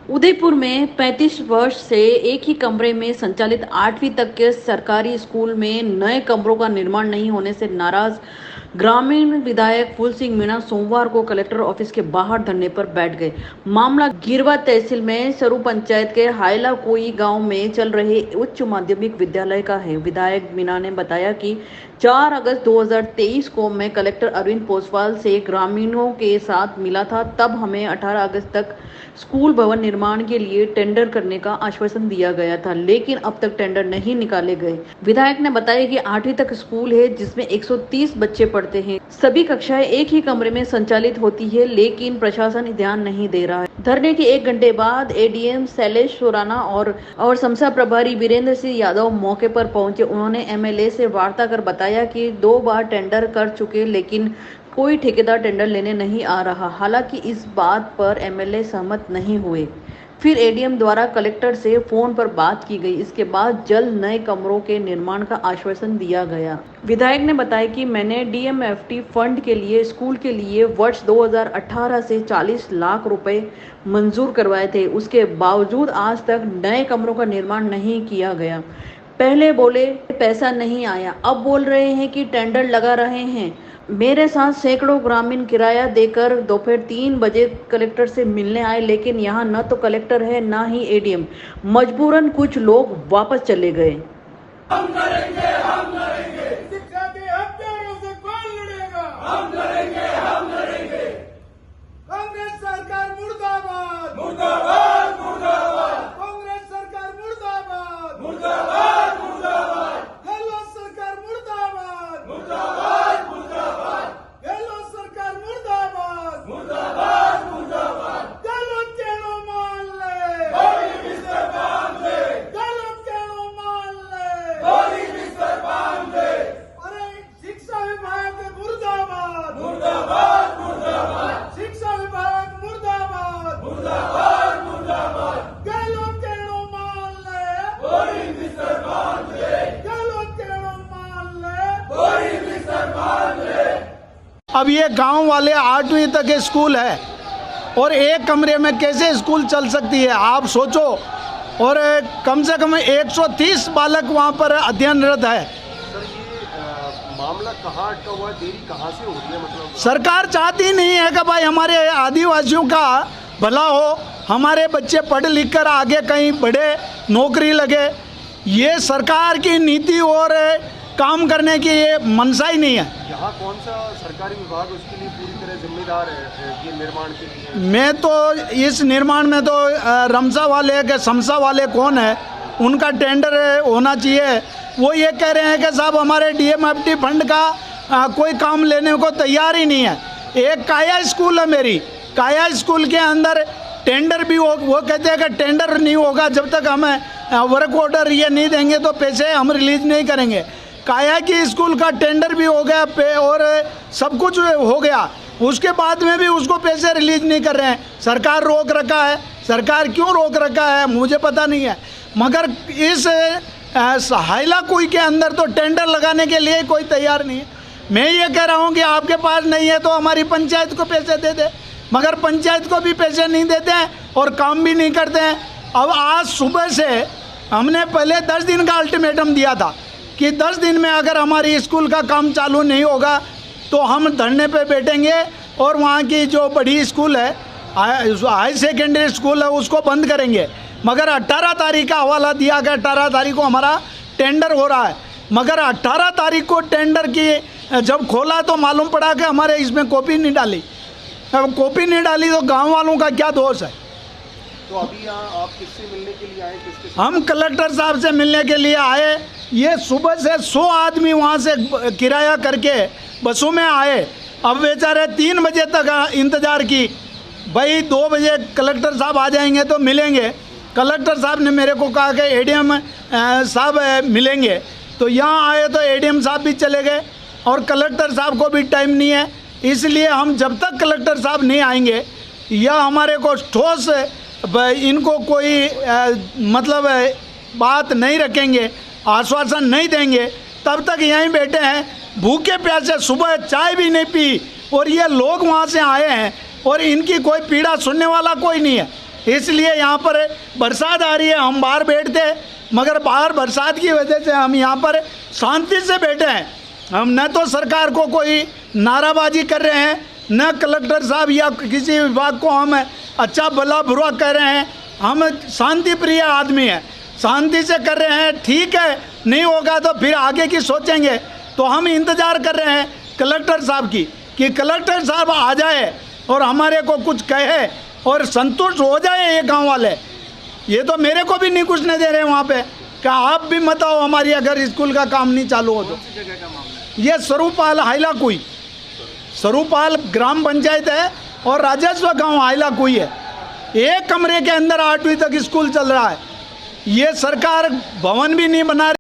उदयपुर में 35 वर्ष से एक ही कमरे में संचालित 8वीं तक के सरकारी स्कूल में नए कमरों का निर्माण नहीं होने से नाराज ग्रामीण विधायक फूल सिंह मीणा सोमवार को कलेक्टर ऑफिस के बाहर धरने पर बैठ गए। मामला गिरवा तहसील में सरू पंचायत के हायला कोई गांव में चल रहे उच्च माध्यमिक विद्यालय का है। विधायक मीणा ने बताया कि 4 अगस्त 2023 को मैं कलेक्टर अरविंद पोसवाल से ग्रामीणों के साथ मिला था। तब हमें 18 अगस्त तक स्कूल भवन निर्माण के लिए टेंडर करने का आश्वासन दिया गया था, लेकिन अब तक टेंडर नहीं निकाले गए। विधायक ने बताया कि 8वीं तक स्कूल है जिसमें 130 बच्चे पढ़ते हैं। सभी कक्षाएं एक ही कमरे में संचालित होती है, लेकिन प्रशासन ध्यान नहीं दे रहा है। धरने के 1 घंटे बाद एडीएम शैलेश सोराना और समसा प्रभारी वीरेंद्र सिंह यादव मौके पर पहुंचे। उन्होंने एमएलए से वार्ता कर बताया कि 2 बार टेंडर कर चुके, लेकिन कोई ठेकेदार टेंडर लेने नहीं आ रहा। हालांकि इस बात पर एमएलए सहमत नहीं हुए। फिर एडीएम द्वारा कलेक्टर से फोन पर बात की गई। इसके बाद जल्द नए कमरों के निर्माण का आश्वासन दिया गया। विधायक ने बताया कि मैंने डीएमएफटी फंड के लिए स्कूल के लिए वर्ष 2018 से 40 लाख रुपए मंजूर करवाए थे। उसके बावजूद आज तक नए कमरों का निर्माण नहीं किया गया। पहले बोले पैसा नहीं आया, अब बोल रहे हैं कि टेंडर लगा रहे हैं। मेरे साथ सैकड़ों ग्रामीण किराया देकर दोपहर 3 बजे कलेक्टर से मिलने आए, लेकिन यहाँ न तो कलेक्टर है न ही एडीएम। मजबूरन कुछ लोग वापस चले गए। हम करेंगे, हम करेंगे। शिक्षा के हत्यारों से कौन लड़ेगा? हम लड़ेंगे, हम लड़ेंगे। कांग्रेस सरकार मुर्दाबाद, मुर्दाबाद, मुर्दाबाद। कांग्रेस सरकार मुर्दाबाद, मुर्दाबाद, मुर्दाबाद। गहलोत सरकार मुर्दाबाद, मुर्दाबाद, मुर्दाबाद। गहलोत सरकार मुर्दाबाद, मुर्दाबाद, मुर्दाबाद। गहलोत केनो मान ले, गोली बिस्तर बांध ले। गहलोत केनो मान ले, गोली बिस्तर बांध ले। अरे शिक्षा विभाग मुर्दाबाद, मुर्दाबाद, मुर्दाबाद। शिक्षा विभाग मुर्दाबाद, मुर्दाबाद, मुर्दाबाद। गहलोत केनो मान ले, गोली बिस्तर बांध ले। गहलोत केनो मान ले, गोली बिस्तर बांध ले। अब ये गांव वाले 8वीं तक के स्कूल है और एक कमरे में कैसे स्कूल चल सकती है, आप सोचो। और कम से कम 130 बालक वहाँ पर अध्ययनरत है। सर ये मामला कहाँ अटका हुआ है, देरी कहाँ से हो रही है? मतलब सरकार चाहती नहीं है कि भाई हमारे आदिवासियों का भला हो, हमारे बच्चे पढ़ लिख कर आगे कहीं बड़े नौकरी लगे। ये सरकार की नीति और काम करने की ये मनसा ही नहीं है। यहाँ कौन सा सरकारी विभाग उसके लिए पूरी तरह जिम्मेदार है ये निर्माण के लिए? मैं तो इस निर्माण में तो रमसा वाले के समसा वाले कौन है, उनका टेंडर होना चाहिए। वो ये कह रहे हैं कि साहब हमारे डीएमएफटी फंड का कोई काम लेने को तैयार ही नहीं है। एक काया स्कूल है मेरी, काया स्कूल के अंदर टेंडर भी वो कहते हैं कि टेंडर नहीं होगा जब तक हमें वर्क ऑर्डर ये नहीं देंगे तो पैसे हम रिलीज नहीं करेंगे। काया की स्कूल का टेंडर भी हो गया पे और सब कुछ हो गया, उसके बाद में भी उसको पैसे रिलीज नहीं कर रहे हैं। सरकार रोक रखा है। सरकार क्यों रोक रखा है मुझे पता नहीं है, मगर इस हाइला कोई के अंदर तो टेंडर लगाने के लिए कोई तैयार नहीं है। मैं ये कह रहा हूँ कि आपके पास नहीं है तो हमारी पंचायत को पैसे दे दे, मगर पंचायत को भी पैसे नहीं देते हैं और काम भी नहीं करते हैं। अब आज सुबह से हमने पहले 10 दिन का अल्टीमेटम दिया था कि 10 दिन में अगर हमारी स्कूल का काम चालू नहीं होगा तो हम धरने पे बैठेंगे और वहाँ की जो बड़ी स्कूल है, हाई सेकेंडरी स्कूल है, उसको बंद करेंगे। मगर 18 तारीख का हवाला दिया गया, 18 तारीख को हमारा टेंडर हो रहा है। मगर 18 तारीख को टेंडर की जब खोला तो मालूम पड़ा कि हमारे इसमें कॉपी नहीं डाली। अब कॉपी नहीं डाली तो गाँव वालों का क्या दोष है? तो अभी यहाँ आप किससे मिलने के लिए आए? किसके? हम कलेक्टर साहब से मिलने के लिए आए। ये सुबह से 100 आदमी वहाँ से किराया करके बसों में आए। अब बेचारे 3 बजे तक इंतज़ार की, भाई 2 बजे कलेक्टर साहब आ जाएंगे तो मिलेंगे। कलेक्टर साहब ने मेरे को कहा कि एडीएम साहब मिलेंगे, तो यहाँ आए तो एडीएम साहब भी चले गए और कलेक्टर साहब को भी टाइम नहीं है। इसलिए हम जब तक कलेक्टर साहब नहीं आएंगे या हमारे को ठोस इनको कोई मतलब बात नहीं रखेंगे, आश्वासन नहीं देंगे, तब तक यहीं बैठे हैं भूखे प्यासे। सुबह चाय भी नहीं पी और ये लोग वहाँ से आए हैं और इनकी कोई पीड़ा सुनने वाला कोई नहीं है। इसलिए यहाँ पर बरसात आ रही है, हम बाहर बैठते हैं, मगर बाहर बरसात की वजह से हम यहाँ पर शांति से बैठे हैं। हम न तो सरकार को कोई नाराबाजी कर रहे हैं, न कलेक्टर साहब या किसी विभाग को हम अच्छा भला बुरा कह रहे हैं। हम शांति प्रिय आदमी हैं, शांति से कर रहे हैं। ठीक है, नहीं होगा तो फिर आगे की सोचेंगे। तो हम इंतज़ार कर रहे हैं कलेक्टर साहब की कि कलेक्टर साहब आ जाए और हमारे को कुछ कहे और संतुष्ट हो जाए ये गांव वाले। ये तो मेरे को भी नहीं घुसने दे रहे वहाँ पे, क्या आप भी मत आओ हमारी अगर स्कूल का काम नहीं चालू हो तो। ये स्वरूपाल हाइलाकुई, स्वरूपाल ग्राम पंचायत है और राजस्व गांव हाइलाकुई है। एक कमरे के अंदर 8वीं तक स्कूल चल रहा है। ये सरकार भवन भी नहीं बना रही।